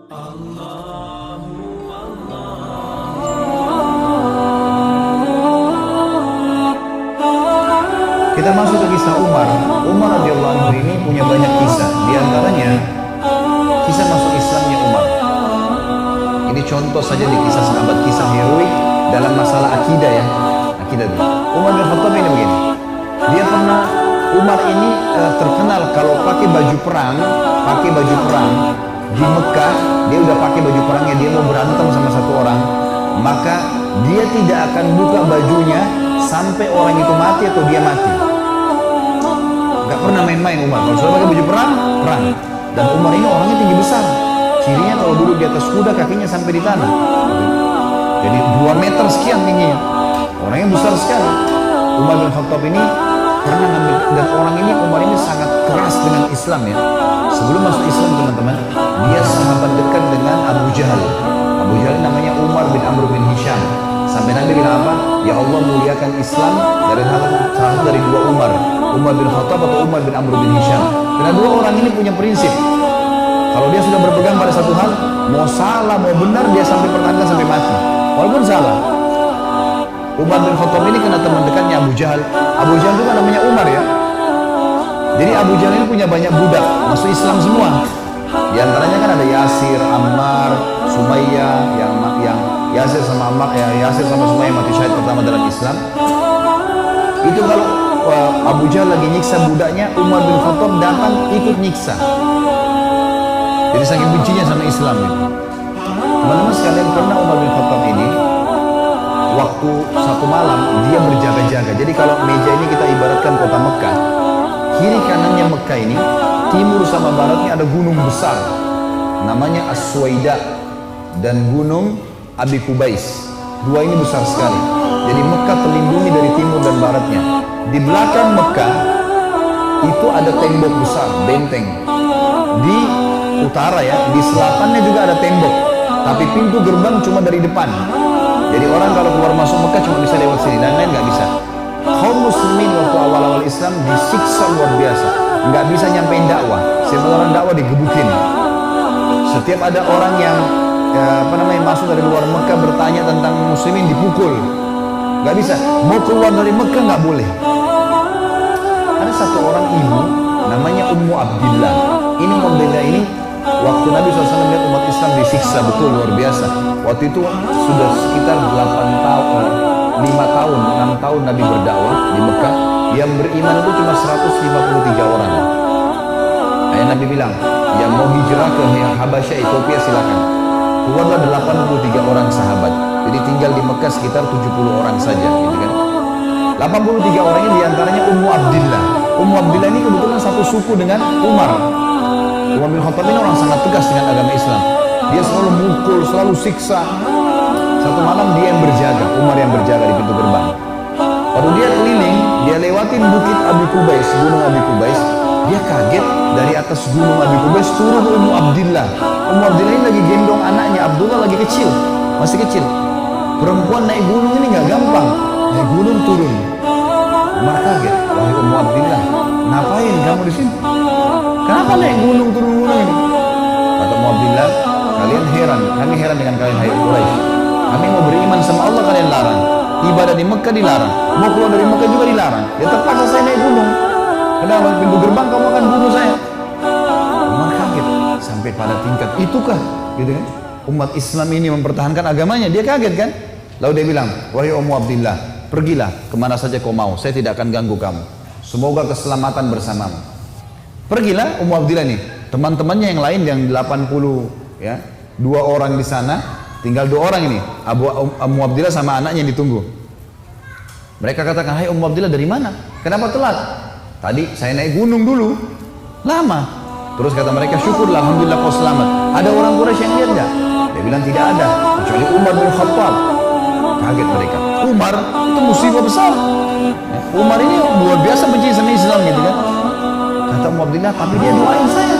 Kita masuk ke kisah Umar. Umar radhiyallahu anhu ini punya banyak kisah. Di antaranya kisah masuk Islamnya Umar. Ini contoh saja di kisah sahabat, kisah heroik dalam masalah akidah ya. Akidah itu. Umar bin Khattab ini begini. Dia pernah, Umar ini terkenal kalau pakai baju perang di Mekah. Dia udah pakai baju perangnya, dia mau berantem sama satu orang, maka dia tidak akan buka bajunya sampai orang itu mati atau dia mati. Gak pernah main-main Umar. Kalau sudah pakai baju perang. Dan Umar ini orangnya tinggi besar. Cirinya kalau duduk di atas kuda kakinya sampai di tanah. Jadi 2 meter sekian tingginya. Orangnya besar sekali. Umar bin Khattab ini pernah ngambil, dan orang ini, Umar ini sangat keras dengan Islam ya. Sebelum masuk Islam teman-teman, dia sahabat dekat dengan Abu Jahal. Abu Jahal namanya Umar bin Amr bin Hisham. Sampai Nabi bilang apa? Ya Allah muliakan Islam dari salah satu dari 2 Umar. Umar bin Khattab atau Umar bin Amr bin Hisham. Karena 2 orang ini punya prinsip. Kalau dia sudah berpegang pada satu hal, mau salah mau benar dia sampai pertahankan sampai mati. Walaupun salah. Umar bin Khattab ini kena teman dekatnya Abu Jahal. Abu Jahal juga namanya Umar ya. Jadi Abu Jahal ini punya banyak budak, masuk Islam semua. Di antaranya kan ada Yasir, Ammar, Sumayyah, yang Yasir sama Ammar, Yasir sama Sumayyah mati syahid pertama dalam Islam. Itu kalau Abu Jahal lagi nyiksa budaknya, Umar bin Khattab datang ikut nyiksa. Jadi saking bencinya sama Islam itu. Teman-teman sekalian, pernah Umar bin Khattab ini waktu satu malam dia berjaga-jaga. Jadi kalau meja ini kita ibaratkan kota Mekah, kiri kanannya Mekah ini, timur sama baratnya ada gunung besar namanya As-Suwaida dan gunung Abi Kubais. 2 ini besar sekali. Jadi Mekah terlindungi dari timur dan baratnya. Di belakang Mekah itu ada tembok besar, benteng. Di utara ya, di selatannya juga ada tembok, tapi pintu gerbang cuma dari depan. Jadi orang kalau keluar masuk Mekah cuma bisa lewat sini, dan lain nggak bisa. Kaum muslimin waktu awal-awal Islam disiksa luar biasa, nggak bisa nyampein dakwah. Setiap orang dakwah digebukin. Setiap ada orang yang masuk dari luar Mekah bertanya tentang muslimin dipukul. Nggak bisa. Mau keluar dari Mekah nggak boleh. Ada satu orang ibu namanya Ummu Abdillah. Ini Ummu Abdillah ini waktu Nabi SAW lihat umat Islam disiksa betul luar biasa. Waktu itu sudah sekitar 8 tahun, 5 tahun, 6 tahun Nabi berdakwah di Mekah. Yang beriman itu cuma 153 orang. Ayah Nabi bilang, yang mau hijrah ke Habasyah, Ethiopia silakan. Keluarlah 83 orang sahabat. Jadi tinggal di Mekah sekitar 70 orang saja, gitu kan. 83 orang ini diantaranya Ummu Abdillah. Ummu Abdillah ini kebetulan satu suku dengan Umar. Umar bin Khattab ini orang sangat tegas dengan agama Islam. Dia selalu mukul, selalu siksa. Satu malam dia yang berjaga, Umar yang berjaga di pintu gerbang. Waktu dia keliling, dia lewatin bukit Abi Kubais, gunung Abi Kubais. Dia kaget, dari atas gunung Abi Kubais turun Ummu Abdillah. Ummu Abdillah ini lagi gendong anaknya, Abdullah lagi kecil, masih kecil. Perempuan naik gunung ini nggak gampang, naik gunung turun. Umar kaget, wahai Ummu Abdillah, ngapain kamu di sini? Kenapa naik gunung turun gunung ini? Kata Ummu Abdillah, kalian heran, kami heran dengan kalian hai Quraisy. Kami mau beriman sama Allah, kalian larang. Ibadah di Mekah dilarang, mau keluar dari Mekah juga dilarang. Ya terpaksa saya naik gunung. Kenapa pintu gerbang kamu akan bunuh saya? Umar kaget sampai pada tingkat itukah, gitu kan? Umat Islam ini mempertahankan agamanya, dia kaget kan? Lalu dia bilang, wahai Ummu Abdillah, pergilah kemana saja kau mau, saya tidak akan ganggu kamu. Semoga keselamatan bersamamu. Pergilah Ummu Abdillah nih, teman-temannya yang lain yang 80 ya, 2 orang di sana, tinggal 2 orang ini, Ummu Abdillah sama anaknya yang ditunggu. Mereka katakan, hai Ummu Abdillah dari mana? Kenapa telat? Tadi saya naik gunung dulu, lama. Terus kata mereka, syukurlah, alhamdulillah kau selamat. Ada orang Quraisy yang lihat nggak? Dia bilang tidak ada, kecuali Umar bin Khattab. Kaget mereka. Umar itu musibah besar. Umar ini luar biasa benci sama Islam gitu kan. Kata Ummu Abdillah, tapi dia doain saya.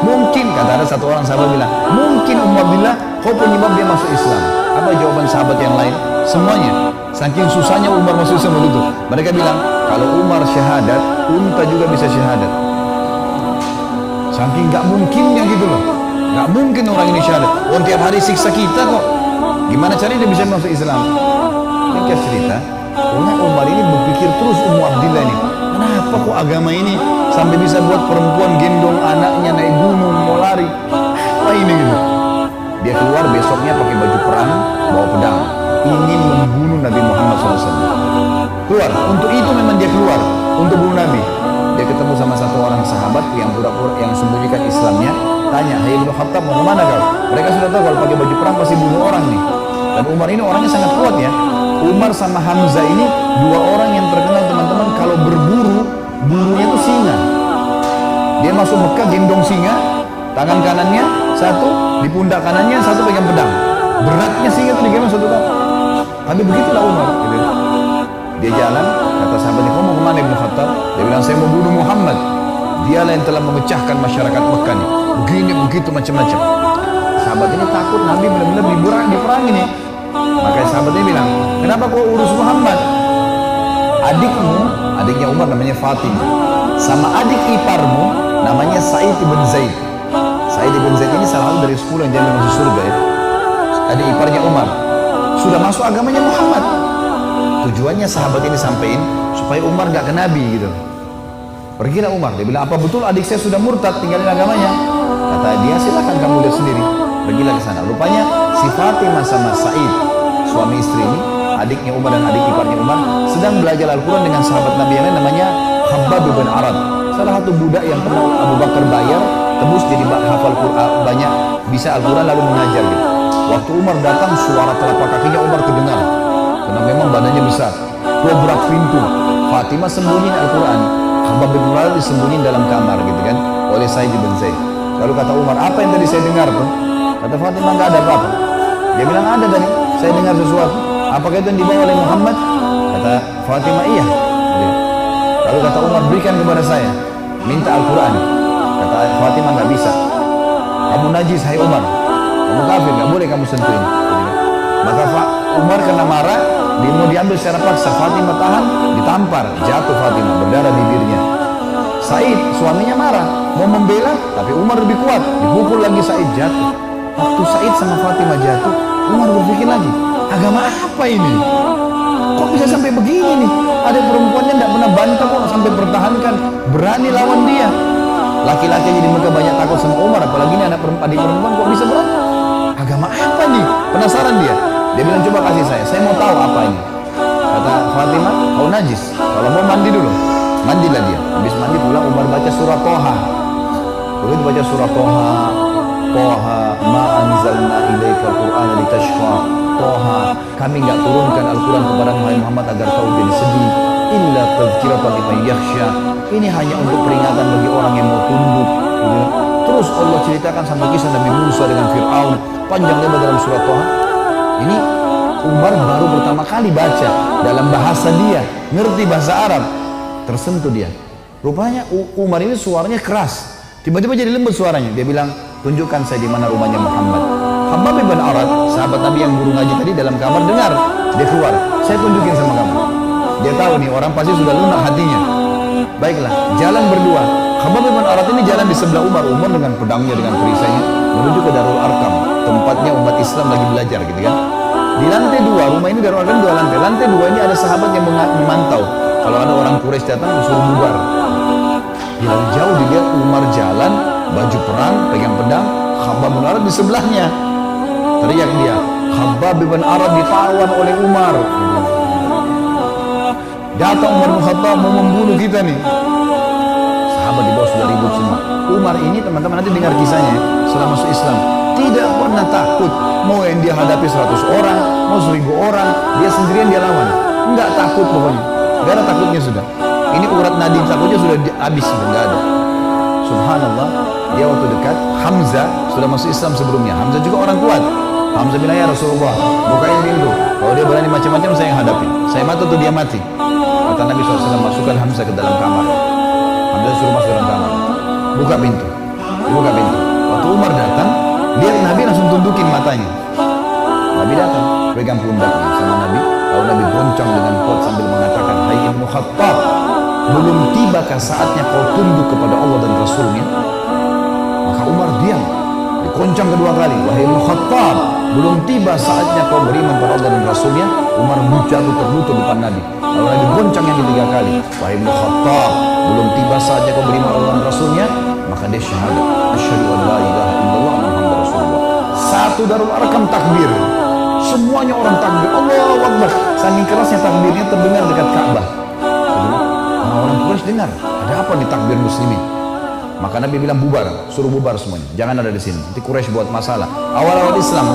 Mungkin, kata ada satu orang sahabat bilang, mungkin Ummu Abdillah kau penyebab dia masuk Islam. Apa jawaban sahabat yang lain? Semuanya. Saking susahnya Umar masuk Islam itu. Mereka bilang, kalau Umar syahadat, unta juga bisa syahadat. Saking gak mungkinnya gitu loh. Nggak mungkin orang ini syahadat. Oh, tiap hari siksa kita kok. Gimana caranya dia bisa masuk Islam? Ini cerita. Pokoknya Umar ini berpikir terus Ummu Abdillah ini. Kenapa kok agama ini sampai bisa buat perempuan gendong anaknya naik gunung mau lari? Apa ini gitu? Dia keluar besoknya pakai baju perang, bawa pedang, ingin membunuh Nabi Muhammad SAW. Keluar, untuk itu memang dia keluar, untuk bunuh Nabi. Dia ketemu sama satu orang sahabat yang pura-pura yang sembunyikan Islamnya, tanya, "Hai Ibnu Khattab, mau kemana kau?" Mereka sudah tahu kalau pakai baju perang pasti bunuh orang nih. Dan Umar ini orangnya sangat kuat ya. Umar sama Hamzah ini dua orang yang terkenal teman-teman kalau berburu, burunya itu singa. Dia masuk Mekah gendong singa, tangan kanannya satu, di pundak kanannya satu pegang pedang. Beratnya singa itu digendong satu kali. Tapi begitulah Umar. Gitu. Dia jalan, kata sahabatnya, "Kamu mau kemana Ibnu Khattab?" Dia bilang, "Saya mau bunuh Muhammad. Dialah yang telah memecahkan masyarakat Mekah nih. Begini, begitu, macam-macam." Sahabat ini takut Nabi benar-benar diperangi nih. Maka sahabat ini bilang, "Kenapa kau urus Muhammad? Adiknya Umar namanya Fatimah, sama adik iparmu namanya Sa'id bin Zaid. Sa'id bin Zaid ini salah satu dari 10 yang jamin masuk surga ya. Adik iparnya Umar sudah masuk agamanya Muhammad." Tujuannya sahabat ini sampein supaya Umar gak ke Nabi gitu. Pergilah Umar, dia bilang, "Apa betul adik saya sudah murtad tinggalin agamanya?" Kata dia, "Silakan kamu lihat sendiri." Pergilah ke sana. Rupanya si Fatimah sama Sa'id, suami istri ini, adiknya Umar dan adik iparnya Umar, sedang belajar Al-Quran dengan sahabat Nabi yang lain namanya Khabbab bin Arad. Salah satu budak yang pernah Abu Bakar bayar, tebus jadi hafal Quran, banyak bisa Al-Quran lalu mengajar gitu. Waktu Umar datang, suara telapak kakinya Umar kedengar. Karena memang badannya besar. Dobrak pintu. Fatimah sembunyiin Al-Quran. Khabbab bin Arad disembunyiin dalam kamar gitu kan oleh Sa'id bin Zaid. Lalu kata Umar, "Apa yang tadi saya dengar tuh?" Kata Fatimah, "Nggak ada apa-apa." Dia bilang, "Ada tadi, saya dengar sesuatu. Apakah itu yang dibawa oleh Muhammad?" Kata Fatimah, "Iya." Lalu kata Umar, "Berikan kepada saya, minta Al-Quran." Kata Fatimah, "Nggak bisa. Kamu najis, hai Umar. Kamu kafir, nggak boleh kamu sentuh ini." Maka Umar kena marah, dia mau diambil secara paksa. Fatimah tahan, ditampar, jatuh Fatimah, berdarah bibirnya. Sa'id, suaminya marah, mau membela, tapi Umar lebih kuat, dipukul lagi Sa'id, jatuh. Waktu Sa'id sama Fatimah jatuh, Umar berpikir lagi, agama apa ini? Kok bisa sampai begini nih? Ada perempuannya tidak pernah bantah kok sampai pertahankan, berani lawan dia. Laki-laki jadi mereka banyak takut sama Umar, apalagi ini adik perempuan kok bisa berani? Agama apa nih? Penasaran dia. Dia bilang, "Coba kasih saya mau tahu apa ini." Kata Fatimah, "Kau najis, kalau mau mandi dulu." Mandilah dia. Habis mandi pulang Umar baca surah Toha. Begitu baca surah Toha, Toha, ma anzalna ilaika al-Qur'ana litashqa. Toha, kami enggak turunkan Al-Quran kepada Muhammad agar kau jadi sedih. Illa tadhkiratan liman yakhsha. Ini hanya untuk peringatan bagi orang yang mau tunduk. Terus Allah ceritakan sampai kisah Nabi Musa dengan Fir'aun, panjang lebar dalam surah Toha. Ini Umar baru pertama kali baca dalam bahasa dia, ngerti bahasa Arab. Tersentuh dia. Rupanya Umar ini suaranya keras. Tiba-tiba jadi lembut suaranya. Dia bilang, "Tunjukkan saya di mana rumahnya Muhammad." Khabbab bin Arad, sahabat Nabi yang guru ngaji tadi dalam kamar dengar. Dia keluar, "Saya tunjukin sama kamu." Dia tahu nih orang pasti sudah lunak hatinya. Baiklah, jalan berdua. Khabbab bin Arad ini jalan di sebelah Umar. Umar dengan pedangnya, dengan perisainya menuju ke Darul Arkam, tempatnya umat Islam lagi belajar gitu kan. Di lantai 2, rumah ini Darul Arkam 2 lantai. Lantai 2 ini ada sahabat yang memantau. Kalau ada orang Quraisy datang, disuruh bubar. Dari jauh dilihat Umar jalan, baju perang, pegang pedang, Khabbab bin Arad di sebelahnya. Teriak dia, "Khabbab bin Arad ditawan oleh Umar." Datang Umar bin Khattab mau membunuh kita nih. Sahabat di bawah sudah ribut semua. Umar ini teman-teman nanti dengar kisahnya ya, setelah masuk Islam, tidak pernah takut. Mau yang dia hadapi 100 orang, mau 1000 orang, dia sendirian dia lawan. Enggak takut pokoknya. Gak ada takutnya sudah. Ini urat nadi takutnya sudah habis, sudah nggak ada. Subhanallah, dia waktu dekat Hamzah sudah masuk Islam sebelumnya. Hamzah juga orang kuat. Hamzah bilang, "Ya Rasulullah, bukain pintu. Kalau dia berani macam-macam saya yang hadapi. Saya mati atau dia mati." Kata Nabi SAW, "Masukkan Hamzah ke dalam kamar." Hamzah suruh masuk dalam kamar. Buka pintu. Buka pintu. Waktu Umar datang, lihat Nabi langsung tundukin matanya. Nabi datang, pegang pundaknya sama Nabi. Lalu Nabi goncang dengan kuat sambil mengatakan, "Hai Ibnu Khattab, belum tibakah saatnya kau tunduk kepada Allah dan Rasulnya?" Maka Umar diam. goncang kedua kali, wahai Ibnu Khattab, belum tiba saatnya kau beriman pada Allah dan Rasulnya. Umar jatuh terlutut depan Nabi. Lalu Nabi goncang yang ketiga kali, wahai Ibnu Khattab, belum tiba saatnya kau beriman pada Allah dan Rasulnya. Maka dia syahadat, asyhadu an la ilaha illallah wa Muhammadar Rasulullah. Satu Darul Arqam takbir, semuanya orang takbir, Allahu Akbar. Saking kerasnya takbirnya terdengar dekat Ka'bah. Orang-orang Quraisy dengar, ada apa nih takbir muslimin? Maka Nabi bilang bubar, suruh bubar semuanya, jangan ada di sini. Nanti Quraisy buat masalah. Awal-awal Islam,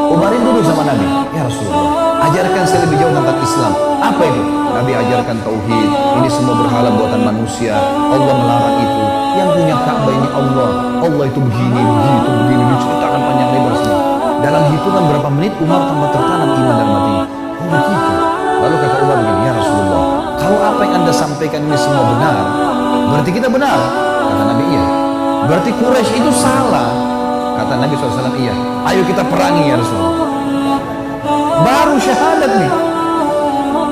Umarin duduk sama Nabi, ya Rasulullah, ajarkan saya lebih jauh tentang Islam. Apa itu? Nabi ajarkan tauhid, ini semua berhala buatan manusia, Allah melarang itu. Yang punya Ka'bah ini Allah, Allah itu begini, begitu, begini, diceritakan panjang lebar semua. Dalam hitungan berapa menit Umar tambah tertanam iman dalam hatinya. Oh begitu. Lalu kata Umar begini, ya Rasulullah, kalau apa yang anda sampaikan ini semua benar, berarti kita benar. Kata Nabi, iya. Berarti Quraisy itu salah. Kata Nabi SAW, iya. Ayo kita perangi ya Rasulullah. Baru syahadat nih.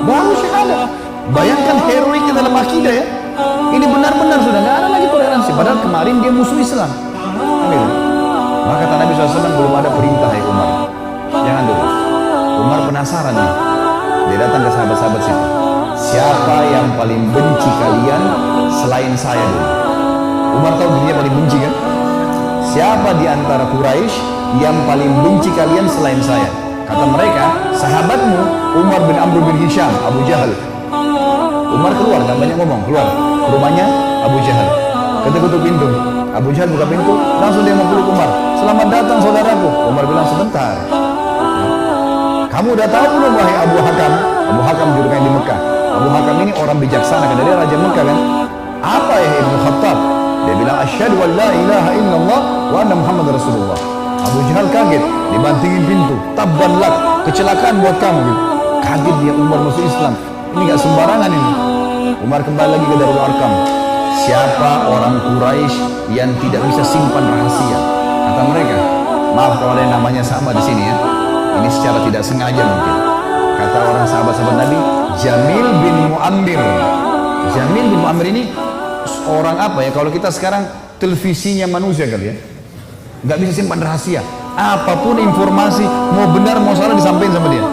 Baru syahadat. Bayangkan heroiknya dalam akidah ya. Ini benar-benar sudah nggak ada lagi toleransi. Padahal kemarin dia musuh Islam. Amin. Maka kata Nabi SAW, belum ada perintah ya Umar. Jangan dulu. Umar penasaran nih. Dia datang ke sahabat-sahabat situ. Siapa yang paling benci kalian selain saya dulu? Umar tahu dirinya paling benci kan? Siapa di antara Quraisy yang paling benci kalian selain saya? Kata mereka, sahabatmu Umar bin Amr bin Hisham, Abu Jahal. Umar keluar, gak banyak ngomong, keluar ke rumahnya Abu Jahal. Ketuk-ketuk pintu, Abu Jahal buka pintu, langsung dia mau peluk Umar. Selamat datang saudaraku. Umar bilang, sebentar. Kamu udah tahu belum wahai Abu Hakam? Abu Hakam julukan di Mekah. Abu Hakam ini orang bijaksana, karena dia Raja Mekah kan. Apa ya Ibnu Khattab? Dia bilang, asyhadu an la ilaha illallah wa anna Muhammad Rasulullah. Abu Jahal kaget, dibantingin pintu. Tabban lak, kecelakaan buat kamu. Kaget dia, Umar masuk Islam. Ini gak sembarangan ini. Umar kembali lagi ke Darul Arqam. Siapa orang Quraisy yang tidak bisa simpan rahasia? Kata mereka, maaf kalau ada yang namanya sama di sini ya. Ini secara tidak sengaja mungkin. Kata orang sahabat-sahabat Nabi, Jamil bin Mu'ammir. Jamil bin Mu'ammir ini orang apa ya? Kalau kita sekarang televisinya manusia kali ya. Nggak bisa simpan rahasia. Apapun informasi, mau benar mau salah disampaikan sama dia.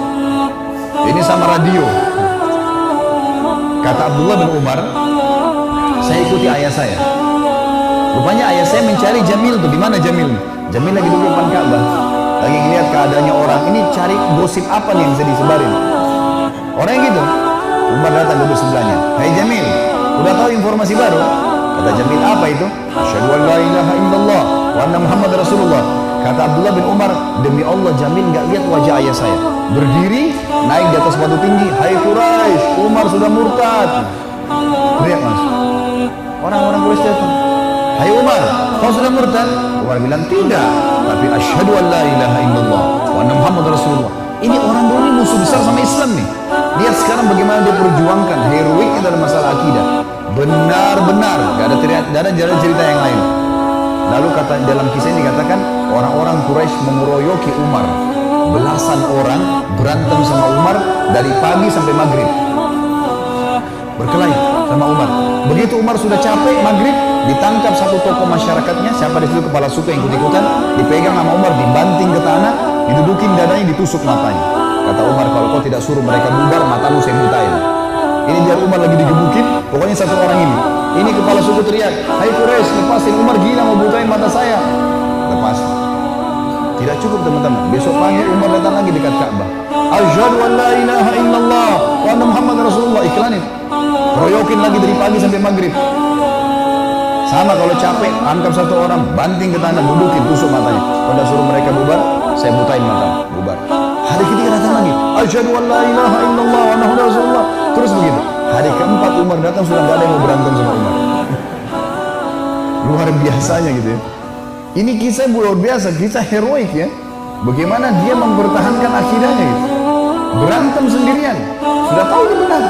Ini sama radio. Kata Abdullah bin Umar, saya ikuti ayah saya. Rupanya ayah saya mencari Jamil tuh. Di mana Jamil? Jamil lagi duduk depan Ka'bah. Lagi ngeliat keadaannya orang. Ini cari gosip apa nih yang bisa disebarin. Orang yang gitu. Umar datang duduk sebelahnya. Hai Jamil, udah tahu informasi baru? Kata Jamil, apa itu? Asyhadu an la ilaha illallah wa anna Muhammad Rasulullah. Kata Abdullah bin Umar, demi Allah Jamil nggak lihat wajah ayah saya. Berdiri, naik di atas batu tinggi. Hai Quraisy, Umar sudah murtad. Teriak mas. Orang-orang Quraisy datang. Hai Umar, kau sudah murtad? Umar bilang tidak. Tapi asyhadu an la ilaha illallah wa anna Muhammad Rasulullah. Ini orang dulu ini musuh besar sama Islam nih. Lihat sekarang bagaimana dia perjuangkan heroiknya dalam masalah akidah. Benar-benar, gak ada jalan cerita yang lain. Lalu kata dalam kisah ini dikatakan orang-orang Quraisy mengeroyoki Umar. Belasan orang berantem sama Umar dari pagi sampai maghrib. Berkelahi sama Umar. Begitu Umar sudah capek maghrib, ditangkap satu tokoh masyarakatnya, siapa di situ kepala suku yang ikut-ikutan, dipegang sama Umar, dibanting ke tanah, didudukin dadanya, ditusuk matanya. Kata Umar, kalau kau tidak suruh mereka bubar, matamu saya butain. Ini biar Umar lagi digebukin, pokoknya satu orang ini. Ini kepala suku teriak, hai Quraisy, lepasin Umar, gila mau butain mata saya. Lepas. Tidak cukup teman-teman. Besok pagi Umar datang lagi dekat Ka'bah. Asyhadu an la ilaha illallah wa anna Muhammad Rasulullah. Iklanin. Royokin lagi dari pagi sampai maghrib. Sama kalau capek, angkat satu orang, banting ke tanah, dudukin, tusuk matanya. Pada suruh mereka bubar, saya butain mata, bubar. Hari ketiga datang lagi. Asyhadu an la ilaha illallah wa anna Muhammad Rasulullah. Terus begitu. Hari keempat Umar datang sudah nggak ada yang mau berantem sama Umar. Luar biasanya gitu ya. Ini kisah luar biasa, kisah heroik ya. Bagaimana dia mempertahankan akidahnya gitu. Berantem sendirian. Sudah tahu dia benar.